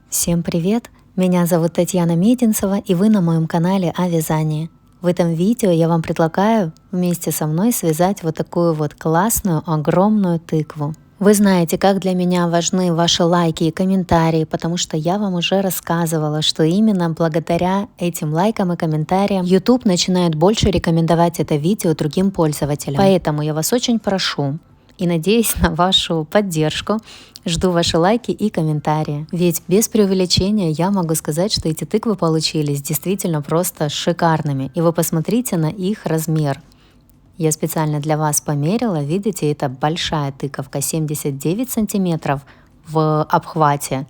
Всем привет! Меня зовут Татьяна Мединцева, и вы на моем канале о вязании. В этом видео я вам предлагаю вместе со мной связать вот такую вот классную огромную тыкву. Вы знаете, как для меня важны ваши лайки и комментарии, потому что я вам уже рассказывала, что именно благодаря этим лайкам и комментариям YouTube начинает больше рекомендовать это видео другим пользователям. Поэтому я вас очень прошу и надеюсь на вашу поддержку. Жду ваши лайки и комментарии. Ведь без преувеличения я могу сказать, что эти тыквы получились действительно просто шикарными. И вы посмотрите на их размер. Я специально для вас померила. Видите, это большая тыковка, 79 сантиметров в обхвате.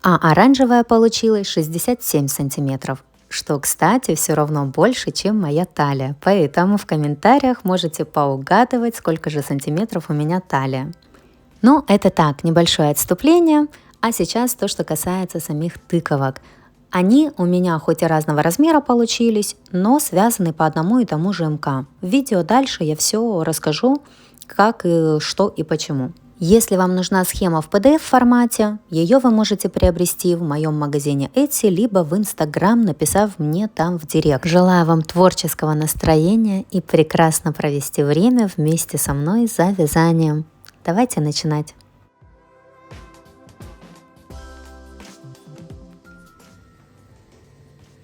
А оранжевая получилась 67 сантиметров. Что, кстати, все равно больше, чем моя талия. Поэтому в комментариях можете поугадывать, сколько же сантиметров у меня талия. Ну, это так, небольшое отступление. А сейчас то, что касается самих тыковок. Они у меня хоть и разного размера получились, но связаны по одному и тому же МК. В видео дальше я все расскажу, как и что и почему. Если вам нужна схема в PDF формате, ее вы можете приобрести в моем магазине Etsy, либо в Instagram, написав мне там в директ. Желаю вам творческого настроения и прекрасно провести время вместе со мной за вязанием. Давайте начинать.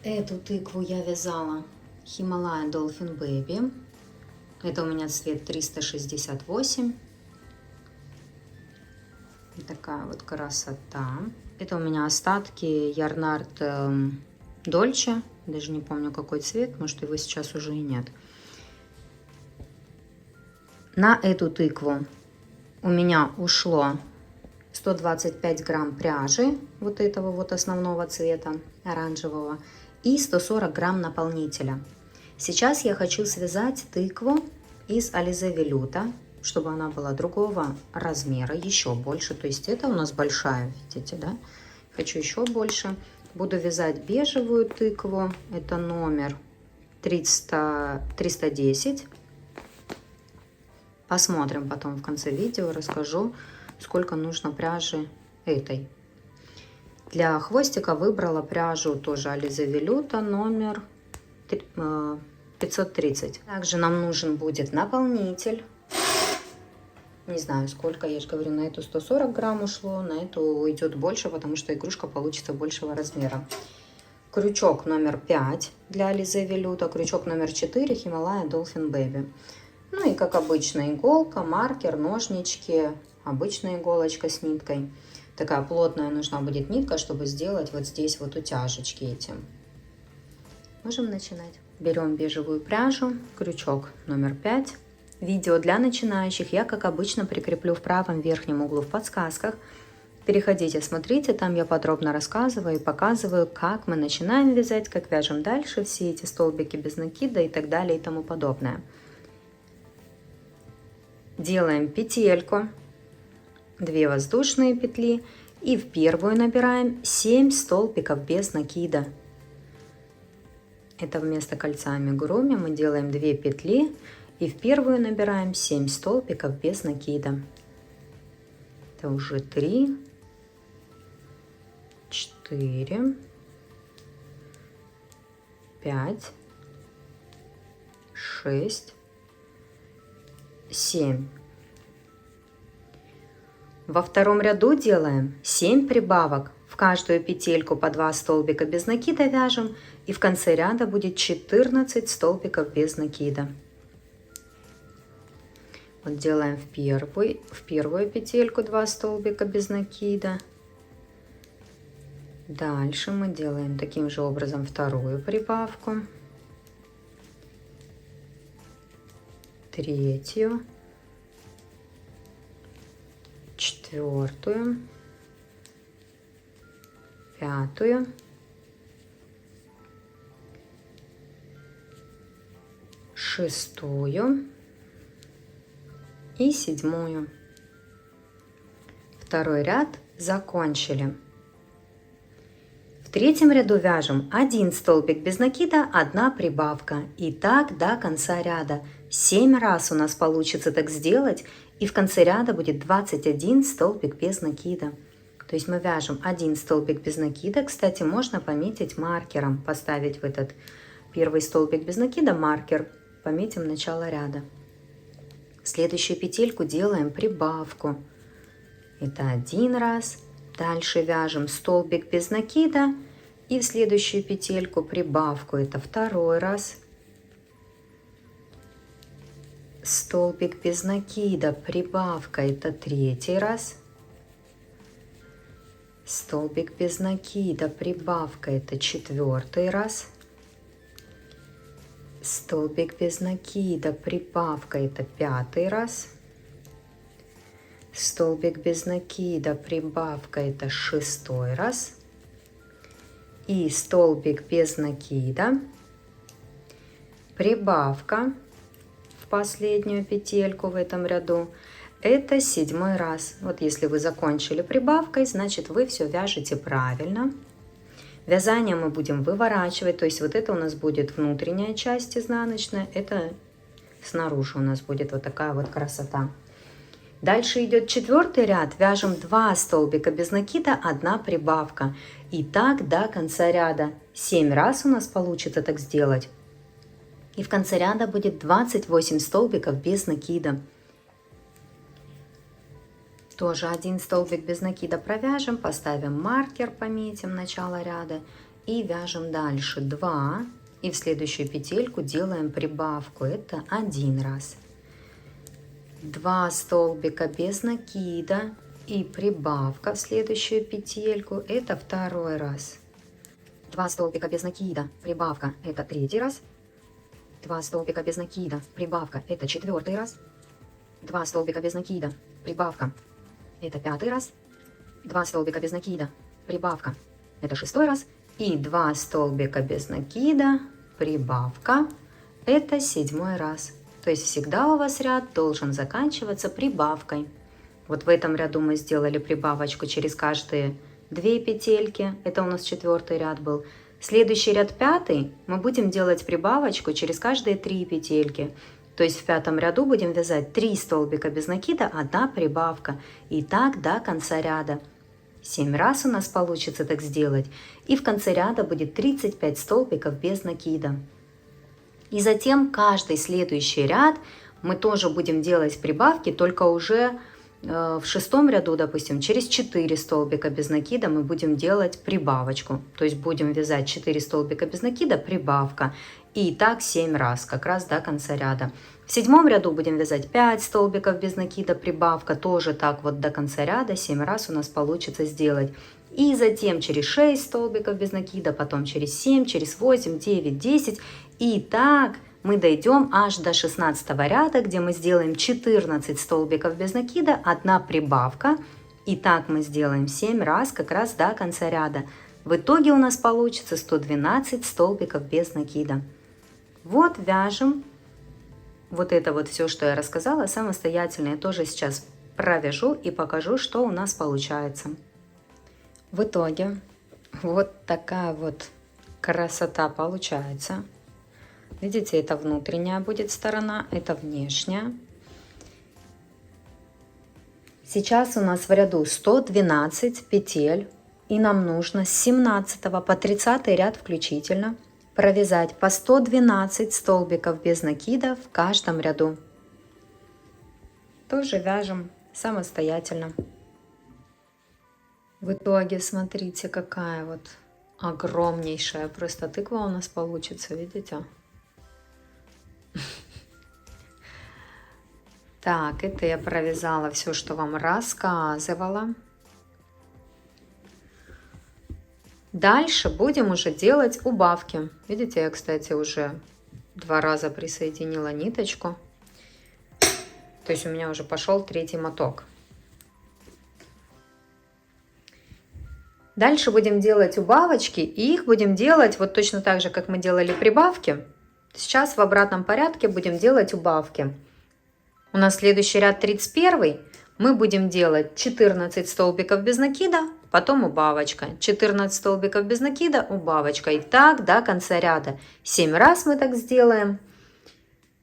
Эту тыкву я вязала Himalaya Dolphin Baby. Это у меня цвет 368. Такая вот красота. Это у меня остатки Ярнард Дольче. Даже не помню, какой цвет. Может, его сейчас уже и нет. На эту тыкву у меня ушло 125 грамм пряжи вот этого вот основного цвета, оранжевого, и 140 грамм наполнителя. Сейчас я хочу связать тыкву из Alize Velluto, чтобы она была другого размера, еще больше. То есть это у нас большая, видите, да? Хочу еще больше. Буду вязать бежевую тыкву. Это номер 310. Посмотрим потом в конце видео, расскажу, сколько нужно пряжи этой. Для хвостика выбрала пряжу тоже Alize Velluto номер 530. Также нам нужен будет наполнитель. Не знаю сколько, я же говорю, на эту 140 грамм ушло, на эту уйдет больше, потому что игрушка получится большего размера. Крючок номер 5 для Alize Velluto, крючок номер 4 Himalaya Dolphin Baby. Ну и как обычно иголка, маркер, ножнички, обычная иголочка с ниткой. Такая плотная нужна будет нитка, чтобы сделать вот здесь вот утяжечки эти. Можем начинать. Берем бежевую пряжу, крючок номер 5. Видео для начинающих я, как обычно, прикреплю в правом верхнем углу в подсказках. Переходите, смотрите, там я подробно рассказываю и показываю, как мы начинаем вязать, как вяжем дальше, все эти столбики без накида и так далее и тому подобное. Делаем петельку, 2 воздушные петли и в первую набираем 7 столбиков без накида. Это вместо кольца амигуруми мы делаем 2 петли и в первую набираем 7 столбиков без накида. Это уже 3, 4, 5, 6, 7. Во втором ряду делаем 7 прибавок. В каждую петельку по 2 столбика без накида вяжем. И в конце ряда будет 14 столбиков без накида. Вот делаем в первую петельку 2 столбика без накида. Дальше мы делаем таким же образом вторую прибавку. Третью, четвертую, пятую, шестую и седьмую. Второй ряд закончили. В третьем ряду вяжем 1 столбик без накида, 1 прибавка. И так до конца ряда. 7 раз у нас получится так сделать. И в конце ряда будет 21 столбик без накида. То есть мы вяжем один столбик без накида. Кстати, можно пометить маркером, поставить в этот первый столбик без накида маркер, пометим начало ряда. В следующую петельку делаем прибавку. Это один раз. Дальше вяжем столбик без накида и в следующую петельку прибавку. Это второй раз. Столбик без накида, прибавка, это третий раз. Столбик без накида, прибавка, это четвертый раз. Столбик без накида, прибавка, это пятый раз. Столбик без накида, прибавка, это шестой раз. И столбик без накида, прибавка в последнюю петельку в этом ряду, это седьмой раз. Вот если вы закончили прибавкой, значит вы все вяжете правильно. Вязание мы будем выворачивать, то есть вот это у нас будет внутренняя часть изнаночная, это снаружи у нас будет вот такая вот красота. Дальше идет четвертый ряд, вяжем 2 столбика без накида, 1 прибавка. И так до конца ряда. 7 раз у нас получится так сделать. И в конце ряда будет 28 столбиков без накида. Тоже 1 столбик без накида провяжем, поставим маркер, пометим начало ряда и вяжем дальше 2. И в следующую петельку делаем прибавку, это 1 раз. 2 столбика без накида и прибавка в следующую петельку, это второй раз. 2 столбика без накида, прибавка, это третий раз. 2 столбика без накида, прибавка, это четвертый раз. 2 столбика без накида, прибавка, это пятый раз. 2 столбика без накида, прибавка, это шестой раз. И 2 столбика без накида, прибавка, это седьмой раз. То есть всегда у вас ряд должен заканчиваться прибавкой. Вот в этом ряду мы сделали прибавочку через каждые 2 петельки. Это у нас 4-й ряд был. Следующий ряд 5, мы будем делать прибавочку через каждые 3 петельки. То есть в 5-м ряду будем вязать 3 столбика без накида, 1 прибавка. И так до конца ряда. 7 раз у нас получится так сделать. И в конце ряда будет 35 столбиков без накида. И затем каждый следующий ряд мы тоже будем делать прибавки, только уже в 6-м ряду, допустим, через 4 столбика без накида мы будем делать прибавочку. То есть будем вязать 4 столбика без накида, прибавка. И так 7 раз, как раз до конца ряда. В 7-м ряду будем вязать 5 столбиков без накида, прибавка. Тоже так вот до конца ряда 7 раз у нас получится сделать. И затем через 6 столбиков без накида, потом через 7, через 8, 9, 10. И так мы дойдем аж до 16 ряда, где мы сделаем 14 столбиков без накида, 1 прибавка. И так мы сделаем 7 раз, как раз до конца ряда. В итоге у нас получится 112 столбиков без накида. Вот вяжем. Вот это вот все, что я рассказала, самостоятельно я тоже сейчас провяжу и покажу, что у нас получается. В итоге вот такая вот красота получается. Видите, это внутренняя будет сторона, это внешняя. Сейчас у нас в ряду 112 петель, и нам нужно с 17 по 30 ряд включительно провязать по 112 столбиков без накида в каждом ряду. Тоже вяжем самостоятельно. В итоге смотрите, какая вот огромнейшая просто тыква у нас получится, видите? Так, это я провязала все, что вам рассказывала. Дальше будем уже делать убавки. Видите, я, кстати, уже 2 раза присоединила ниточку. То есть у меня уже пошел 3-й моток. Дальше будем делать убавочки, и их будем делать вот точно так же, как мы делали прибавки. Сейчас в обратном порядке будем делать убавки. У нас следующий ряд 31. Мы будем делать 14 столбиков без накида, потом убавочка. 14 столбиков без накида, убавочка. И так до конца ряда. 7 раз мы так сделаем.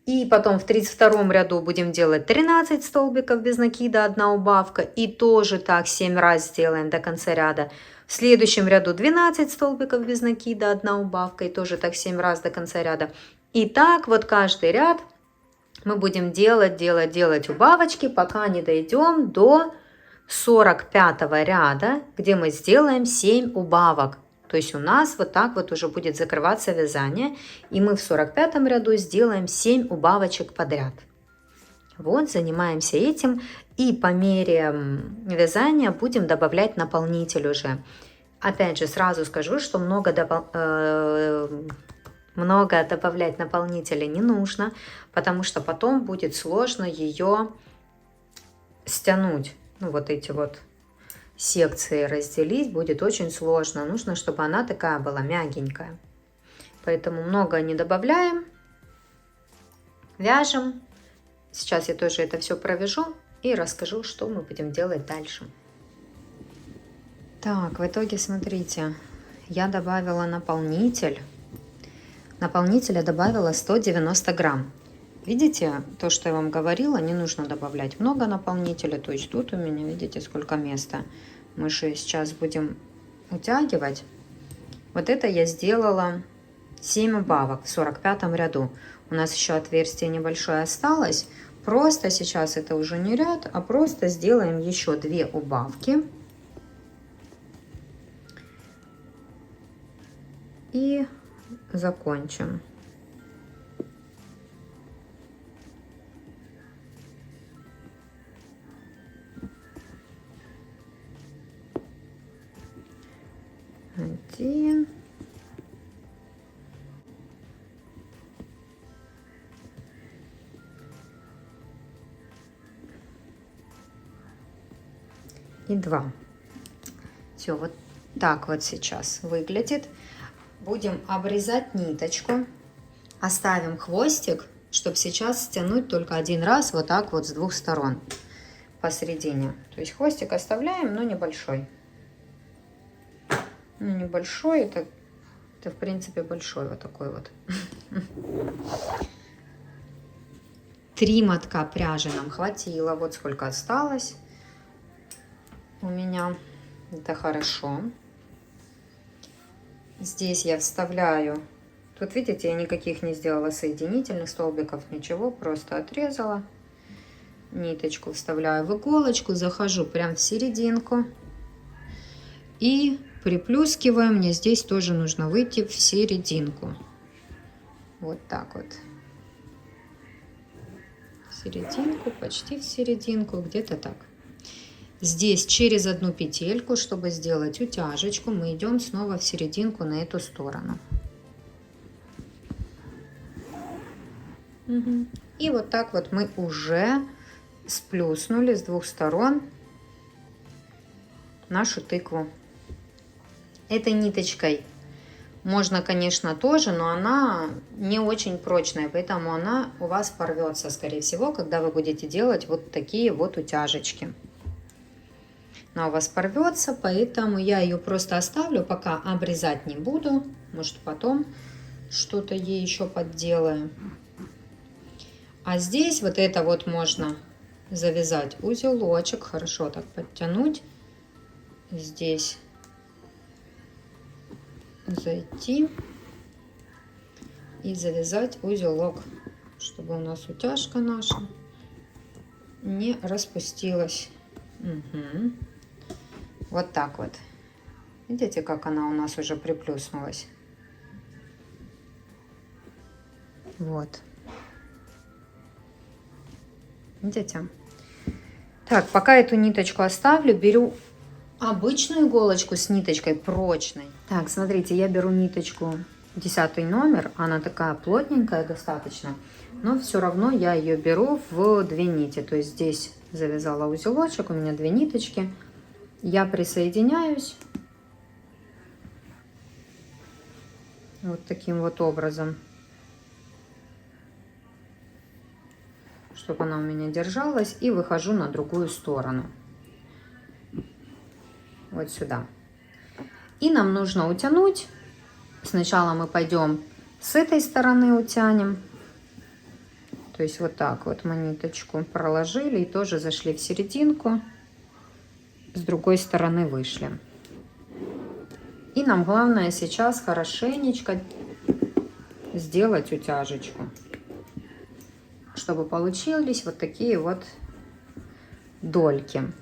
И потом в 32 ряду будем делать 13 столбиков без накида, 1 убавка. И тоже так 7 раз сделаем до конца ряда. В следующем ряду 12 столбиков без накида, 1 убавка. И тоже так 7 раз до конца ряда. И так вот каждый ряд мы будем делать убавочки, пока не дойдем до 45 ряда, где мы сделаем 7 убавок. То есть у нас вот так вот уже будет закрываться вязание, и мы в 45 ряду сделаем 7 убавочек подряд. Вот, занимаемся этим, и по мере вязания будем добавлять наполнитель уже. Опять же, сразу скажу, что много добавлять наполнителя не нужно, потому что потом будет сложно ее стянуть. Ну, вот эти вот секции разделить будет очень сложно. Нужно, чтобы она такая была мягенькая. Поэтому много не добавляем. Вяжем. Сейчас я тоже это все провяжу и расскажу, что мы будем делать дальше. Так, в итоге, смотрите, я добавила наполнитель. Наполнителя добавила 190 грамм. Видите, то, что я вам говорила, не нужно добавлять много наполнителя. То есть тут у меня, видите, сколько места. Мы же сейчас будем утягивать. Вот это я сделала 7 убавок в 45 ряду. У нас еще отверстие небольшое осталось. Просто сейчас это уже не ряд, а просто сделаем еще 2 убавки. И закончим. Один. И 2. Все, вот так вот сейчас выглядит. Будем обрезать ниточку. Оставим хвостик, чтобы сейчас стянуть только один раз вот так вот с 2 сторон посередине. То есть хвостик оставляем, но небольшой. Ну, небольшой, это в принципе большой вот такой вот. 3 мотка пряжи нам хватило. Вот сколько осталось у меня. Это хорошо. Здесь я вставляю. Тут, видите, я никаких не сделала соединительных столбиков, ничего. Просто отрезала. Ниточку вставляю в иголочку. Захожу прям в серединку. И приплюскиваю. Мне здесь тоже нужно выйти в серединку. Вот так вот. В серединку, почти в серединку, где-то так. Здесь через одну петельку, чтобы сделать утяжечку, мы идем снова в серединку на эту сторону. И вот так вот мы уже сплюснули с 2 сторон нашу тыкву. Этой ниточкой можно, конечно, тоже, но она не очень прочная, поэтому она у вас порвется, скорее всего, когда вы будете делать вот такие вот утяжечки. Она у вас порвется, поэтому я ее просто оставлю, пока обрезать не буду. Может, потом что-то ей еще подделаю. А здесь вот это вот можно завязать узелочек, хорошо так подтянуть. Здесь зайти и завязать узелок, чтобы у нас утяжка наша не распустилась. Угу. Вот так вот. Видите, как она у нас уже приплюснулась? Вот. Видите? Так, пока эту ниточку оставлю, беру обычную иголочку с ниточкой прочной. Так, смотрите, я беру ниточку 10 номер. Она такая плотненькая достаточно. Но все равно я ее беру в 2 нити. То есть здесь завязала узелочек, у меня 2 ниточки. Я присоединяюсь вот таким вот образом, чтобы она у меня держалась, и выхожу на другую сторону, вот сюда. И нам нужно утянуть. Сначала мы пойдем с этой стороны утянем, То есть вот так вот мы ниточку проложили и тоже зашли в серединку, с другой стороны вышли. И нам главное сейчас хорошенечко сделать утяжечку, чтобы получились вот такие вот дольки.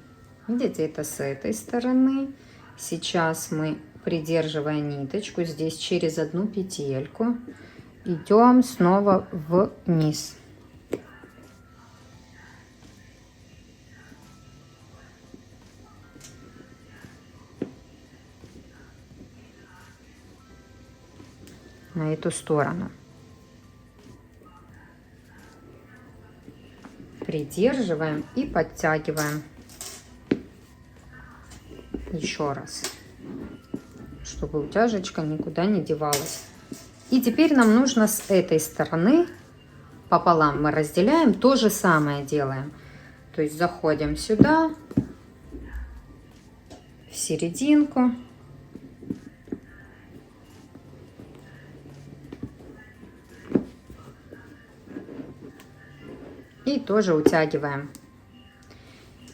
Видите, это с этой стороны. Сейчас мы, придерживая ниточку, здесь через одну петельку идем снова вниз. На эту сторону. Придерживаем и подтягиваем еще раз, чтобы утяжечка никуда не девалась. И теперь нам нужно с этой стороны пополам мы разделяем, то же самое делаем. То есть заходим сюда, в серединку. И тоже утягиваем.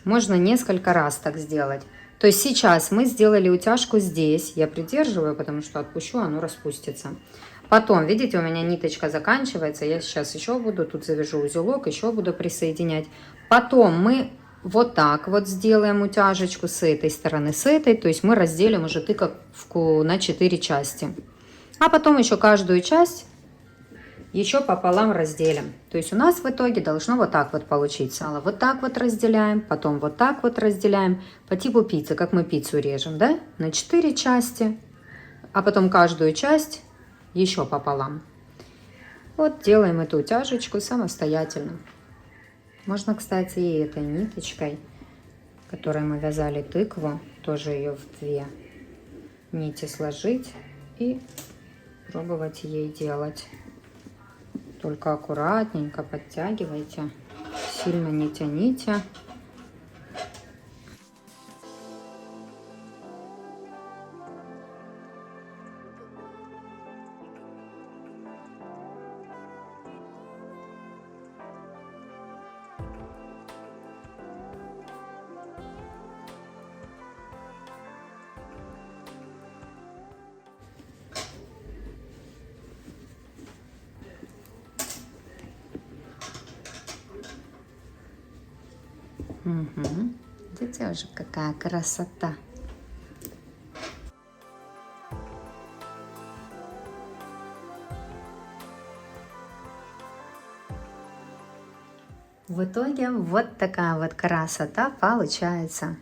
Можно несколько раз так сделать. То есть сейчас мы сделали утяжку здесь. Я придерживаю, потому что отпущу, оно распустится. Потом, видите, у меня ниточка заканчивается. Я сейчас еще буду, тут завяжу узелок, еще буду присоединять. Потом мы вот так вот сделаем утяжечку с этой стороны, с этой. То есть мы разделим уже тыковку на 4 части. А потом еще каждую часть еще пополам разделим. То есть у нас в итоге должно вот так вот получиться. Вот так вот разделяем, потом вот так вот разделяем. По типу пиццы, как мы пиццу режем, да? На 4 части. А потом каждую часть еще пополам. Вот делаем эту утяжечку самостоятельно. Можно, кстати, и этой ниточкой, которой мы вязали тыкву, тоже ее в 2 нити сложить и пробовать ей делать. Только аккуратненько подтягивайте, сильно не тяните. Угу. Видите уже, какая красота. В итоге вот такая вот красота получается.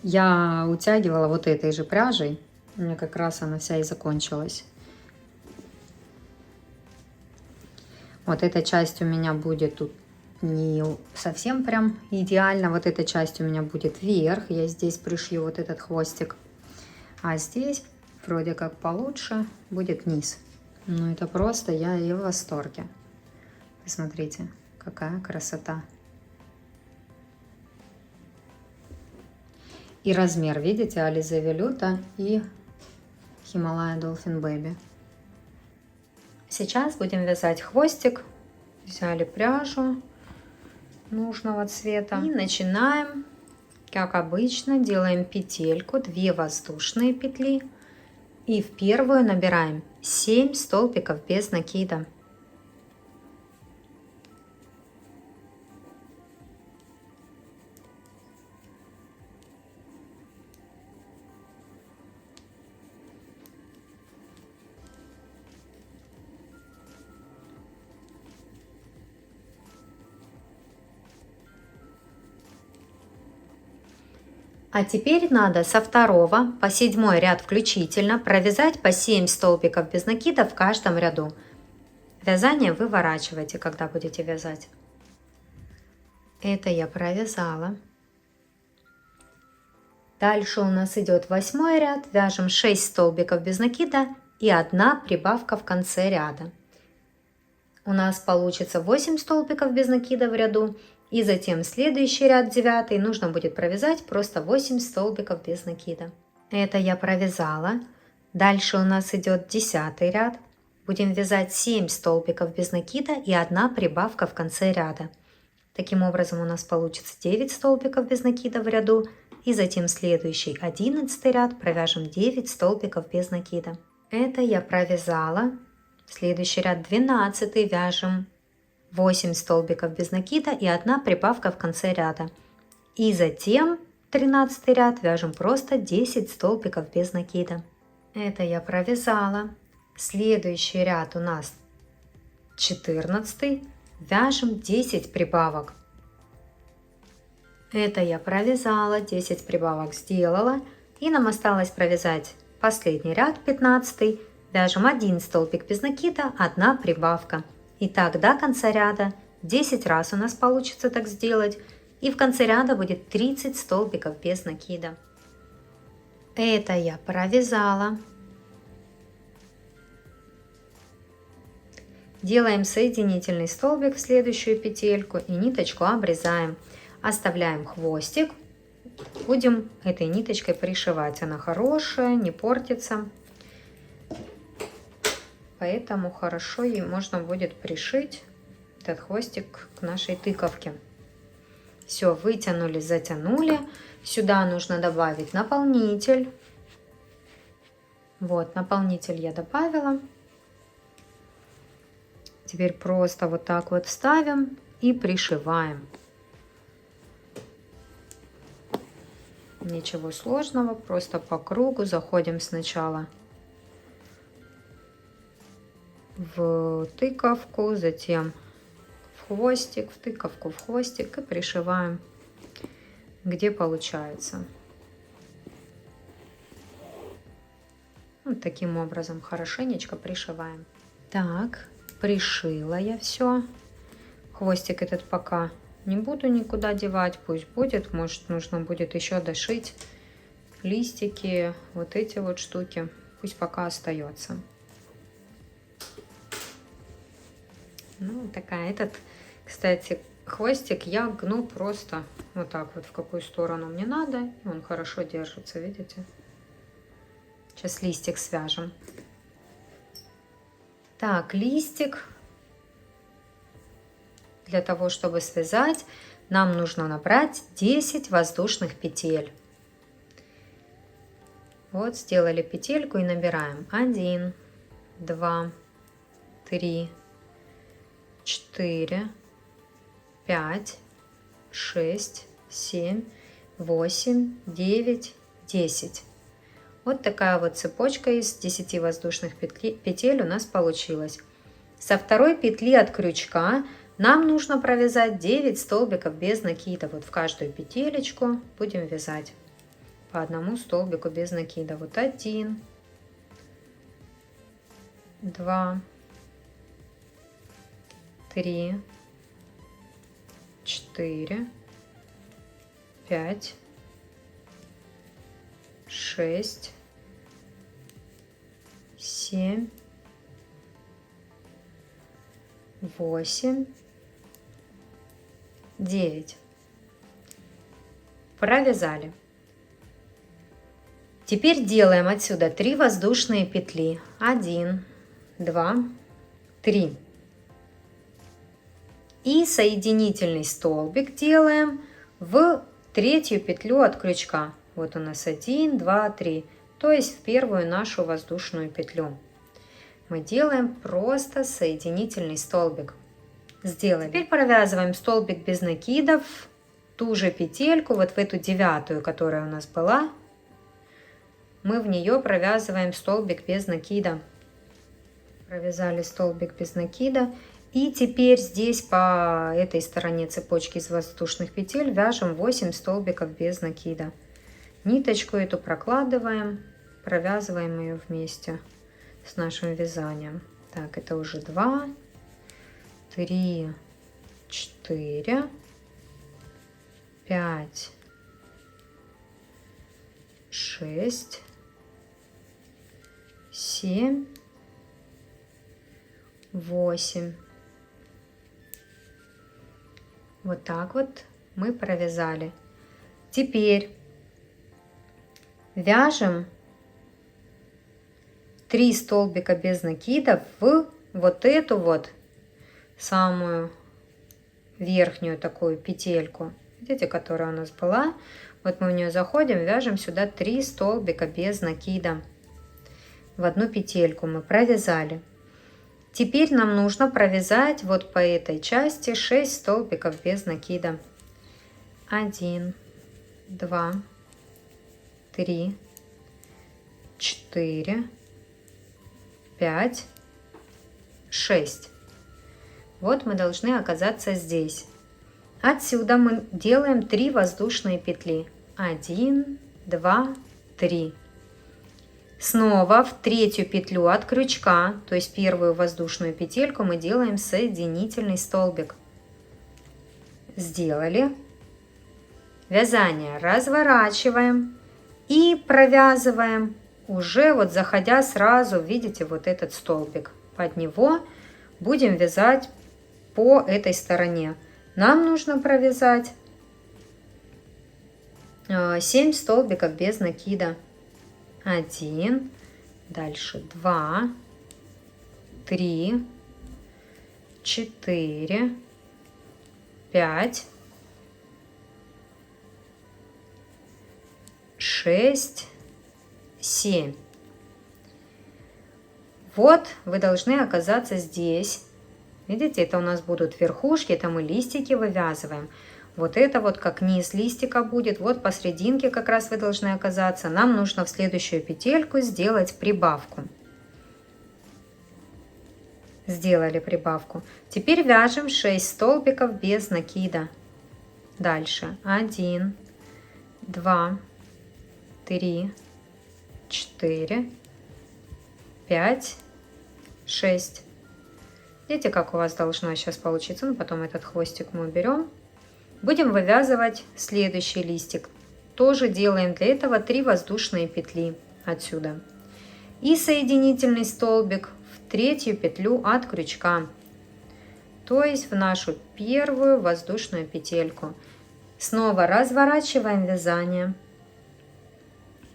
Я утягивала вот этой же пряжей. У меня как раз она вся и закончилась. Вот эта часть у меня будет тут не совсем прям идеально. Вот эта часть у меня будет вверх. Я здесь пришью вот этот хвостик. А здесь вроде как получше будет низ. Ну это просто я в восторге. Посмотрите, какая красота. И размер, видите, Alize Velluta и Himalaya Dolphin Baby. Сейчас будем вязать хвостик. Взяли пряжу нужного цвета. И начинаем, как обычно, делаем петельку, 2 воздушные петли. И в первую набираем 7 столбиков без накида. А теперь надо со 2 по 7 ряд включительно провязать по 7 столбиков без накида в каждом ряду. Вязание выворачивайте, когда будете вязать. Это я провязала. Дальше у нас идет 8 ряд. Вяжем 6 столбиков без накида и 1 прибавка в конце ряда. У нас получится 8 столбиков без накида в ряду. И затем следующий ряд, 9, нужно будет провязать просто 8 столбиков без накида. Это я провязала. Дальше у нас идет 10 ряд. Будем вязать 7 столбиков без накида и 1 прибавка в конце ряда. Таким образом у нас получится 9 столбиков без накида в ряду, и затем следующий 11 ряд провяжем 9 столбиков без накида. Это я провязала. Следующий ряд 12 вяжем 8 столбиков без накида и 1 прибавка в конце ряда. И затем 13 ряд вяжем просто 10 столбиков без накида. Это я провязала. Следующий ряд у нас 14, вяжем 10 прибавок. Это я провязала, 10 прибавок сделала, и нам осталось провязать последний ряд 15, вяжем 1 столбик без накида, 1 прибавка. И так до конца ряда 10 раз у нас получится так сделать, и в конце ряда будет 30 столбиков без накида. Это я провязала. Делаем соединительный столбик в следующую петельку и ниточку обрезаем. Оставляем хвостик. Будем этой ниточкой пришивать. Она хорошая, не портится. Поэтому хорошо ей можно будет пришить этот хвостик к нашей тыковке. Все, вытянули, затянули. Сюда нужно добавить наполнитель. Вот, наполнитель я добавила. Теперь просто вот так вот ставим и пришиваем. Ничего сложного, просто по кругу заходим сначала в тыковку, затем в хвостик, в тыковку, в хвостик и пришиваем, где получается. Вот таким образом хорошенечко пришиваем. Так. Пришила я все. Хвостик этот пока не буду никуда девать, пусть будет. Может, нужно будет еще дошить листики, вот эти вот штуки. Пусть пока остается. Ну, такая этот, кстати, хвостик я гну просто вот так вот, в какую сторону мне надо. Он хорошо держится, видите? Сейчас листик свяжем. Так, листик. Для того, чтобы связать, нам нужно набрать 10 воздушных петель. Вот, сделали петельку и набираем 1, 2, 3, 4, 5, 6, 7, 8, 9, 10. Вот такая вот цепочка из 10 воздушных петель у нас получилась. Со второй петли от крючка нам нужно провязать 9 столбиков без накида. Вот в каждую петелечку будем вязать по одному столбику без накида. Вот 1, 2, 3, 4, 5, 6, 7, 8, 9. Провязали. Теперь делаем отсюда 3 воздушные петли. 1, 2, 3. И соединительный столбик делаем в третью петлю от крючка. Вот у нас 1, 2, 3. То есть в первую нашу воздушную петлю. Мы делаем просто соединительный столбик. Сделали. Теперь провязываем столбик без накидов, ту же петельку, вот в эту 9, которая у нас была, мы в нее провязываем столбик без накида. Провязали столбик без накида. И теперь здесь по этой стороне цепочки из воздушных петель вяжем 8 столбиков без накида. Ниточку эту прокладываем, провязываем ее вместе с нашим вязанием. Так, это уже 2, 3, 4, 5, 6, 7, 8. Вот так вот мы провязали. Теперь вяжем 3 столбика без накида в вот эту вот самую верхнюю такую петельку. Видите, которая у нас была. Вот мы в нее заходим, вяжем сюда 3 столбика без накида. В одну петельку мы провязали. Теперь нам нужно провязать вот по этой части 6 столбиков без накида. 1, 2, 3, 4, 5, 6. Вот мы должны оказаться здесь. Отсюда мы делаем 3 воздушные петли. 1, 2, 3. Снова в третью петлю от крючка, то есть первую воздушную петельку, мы делаем соединительный столбик. Сделали. Вязание разворачиваем и провязываем, уже вот заходя сразу, видите, вот этот столбик. Под него будем вязать по этой стороне. Нам нужно провязать 7 столбиков без накида. 1, дальше 2, 3, 4, 5, 6, 7. Вот вы должны оказаться здесь. Видите, это у нас будут верхушки, это мы листики вывязываем. Вот это вот как низ листика будет. Вот посерединке как раз вы должны оказаться. Нам нужно в следующую петельку сделать прибавку. Сделали прибавку. Теперь вяжем 6 столбиков без накида. Дальше 1, 2, 3, 4, 5, 6. Видите, как у вас должно сейчас получиться. Ну, потом этот хвостик мы уберем. Будем вывязывать следующий листик. Тоже делаем для этого 3 воздушные петли отсюда. И соединительный столбик в третью петлю от крючка. То есть в нашу первую воздушную петельку. Снова разворачиваем вязание.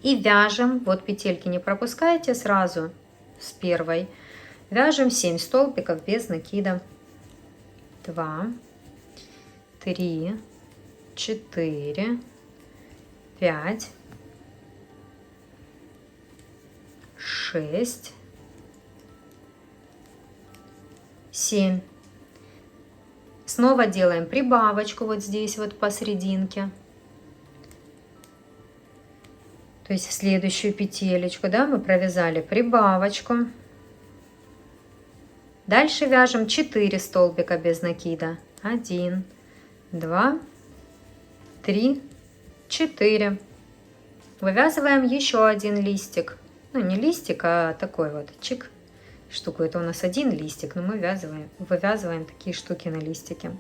И вяжем. Вот петельки не пропускайте сразу с первой. Вяжем 7 столбиков без накида. 2, 3, 4, 5, 6, 7. Снова делаем прибавочку вот здесь вот посерединке. То есть в следующую петелечку, да, мы провязали прибавочку. Дальше вяжем 4 столбика без накида. 1, 2, 3, 4. Вывязываем еще один листик. Ну, не листик, а такой вот чик штуку. Это у нас один листик, но мы вывязываем такие штуки на листике.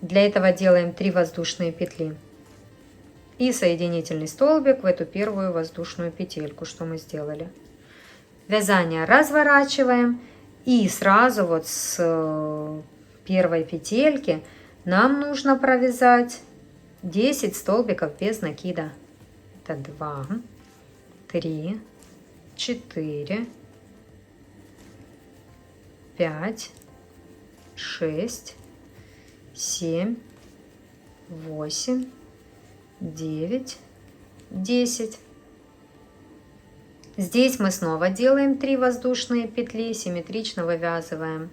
Для этого делаем 3 воздушные петли. И соединительный столбик в эту первую воздушную петельку, что мы сделали. Вязание разворачиваем. И сразу вот с первой петельки нам нужно провязать 10 столбиков без накида. Это 2, 3, 4, 5, 6, 7, 8, 9, 10. Здесь мы снова делаем 3 воздушные петли, симметрично вывязываем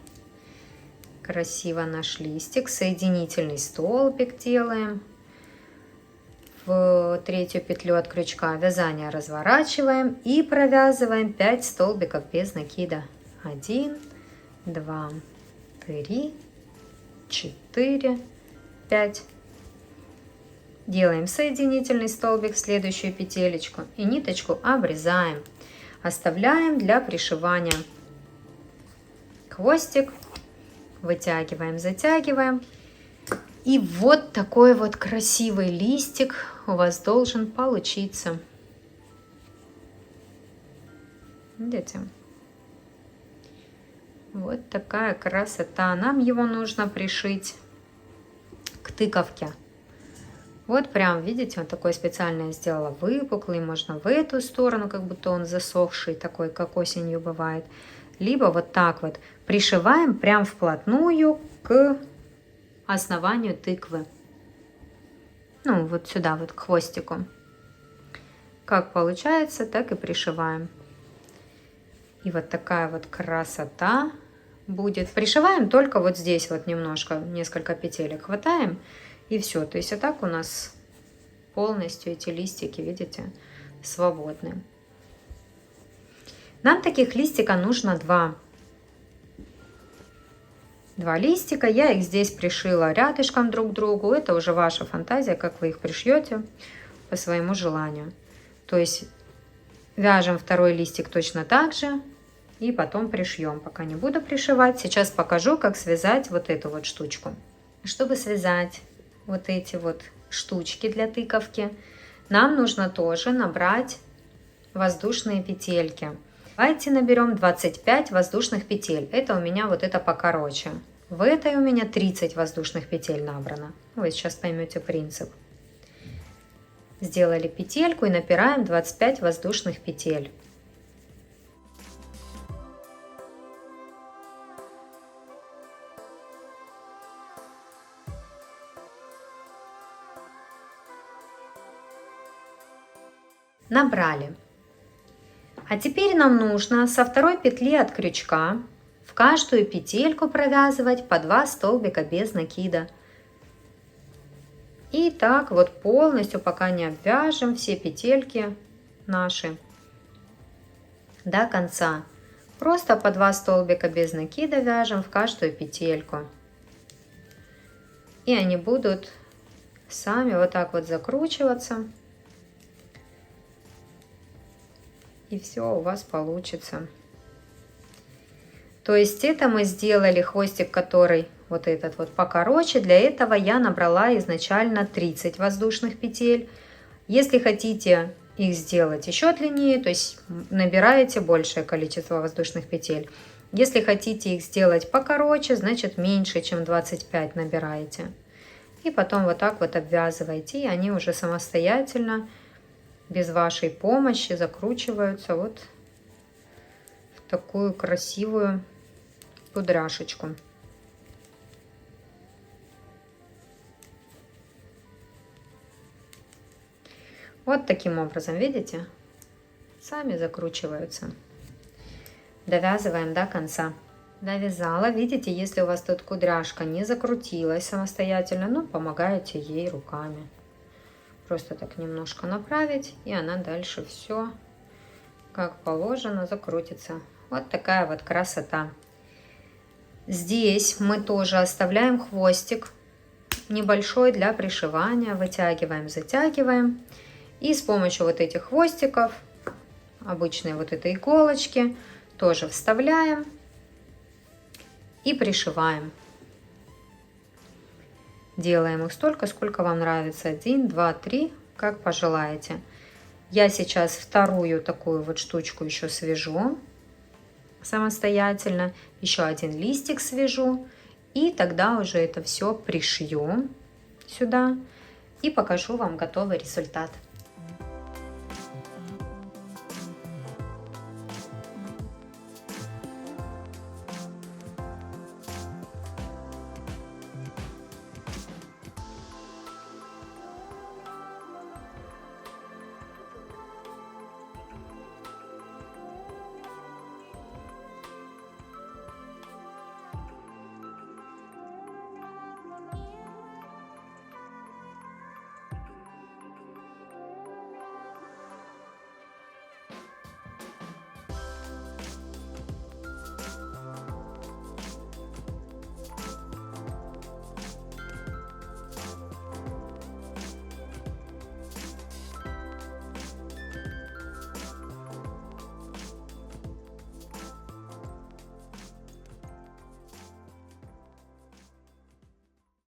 красиво наш листик, соединительный столбик делаем в третью петлю от крючка, вязание разворачиваем и провязываем 5 столбиков без накида. 1, 2, 3, 4, 5. Делаем соединительный столбик в следующую петелечку и ниточку обрезаем. Оставляем для пришивания. Хвостик вытягиваем, затягиваем. И вот такой вот красивый листик у вас должен получиться. Видите? Вот такая красота. Нам его нужно пришить к тыковке. Вот прям, видите, он такой специально я сделала выпуклый, можно в эту сторону, как будто он засохший, такой, как осенью бывает. Либо вот так вот пришиваем прям вплотную к основанию тыквы. Ну, вот сюда, вот к хвостику. Как получается, так и пришиваем. И вот такая вот красота будет. Пришиваем только вот здесь вот немножко, несколько петелек хватаем. И все. То есть, а так у нас полностью эти листики, видите, свободны. Нам таких листика нужно 2. 2 листика. Я их здесь пришила рядышком друг к другу. Это уже ваша фантазия, как вы их пришьете по своему желанию. То есть вяжем второй листик точно так же. И потом пришьем. Пока не буду пришивать. Сейчас покажу, как связать вот эту вот штучку. Чтобы связать вот эти вот штучки для тыковки, нам нужно тоже набрать воздушные петельки. Давайте наберем 25 воздушных петель. Это у меня вот это покороче. В этой у меня 30 воздушных петель набрано. Вы сейчас поймете принцип. Сделали петельку и набираем 25 воздушных петель. Набрали. А теперь нам нужно со второй петли от крючка в каждую петельку провязывать по 2 столбика без накида. И так вот полностью, пока не обвяжем все петельки наши до конца. Просто по 2 столбика без накида вяжем в каждую петельку. И они будут сами вот так вот закручиваться. И все у вас получится. То есть это мы сделали хвостик, который вот этот вот покороче. Для этого я набрала изначально 30 воздушных петель. Если хотите их сделать еще длиннее, то есть набираете большее количество воздушных петель. Если хотите их сделать покороче, значит меньше, чем 25 набираете. И потом вот так вот обвязываете, и они уже самостоятельно, без вашей помощи, закручиваются вот в такую красивую кудряшечку. Вот таким образом, видите, сами закручиваются. Довязываем до конца. Довязала, видите, если у вас тут кудряшка не закрутилась самостоятельно, ну, помогаете ей руками. Просто так немножко направить, и она дальше все как положено закрутится. Вот такая вот красота. Здесь мы тоже оставляем хвостик небольшой для пришивания. Вытягиваем, затягиваем. И с помощью вот этих хвостиков, обычной вот этой иголочки, тоже вставляем и пришиваем. Делаем их столько, сколько вам нравится. 1, 2, 3, как пожелаете. Я сейчас вторую такую вот штучку еще свяжу самостоятельно. Еще один листик свяжу. И тогда уже это все пришью сюда. И покажу вам готовый результат.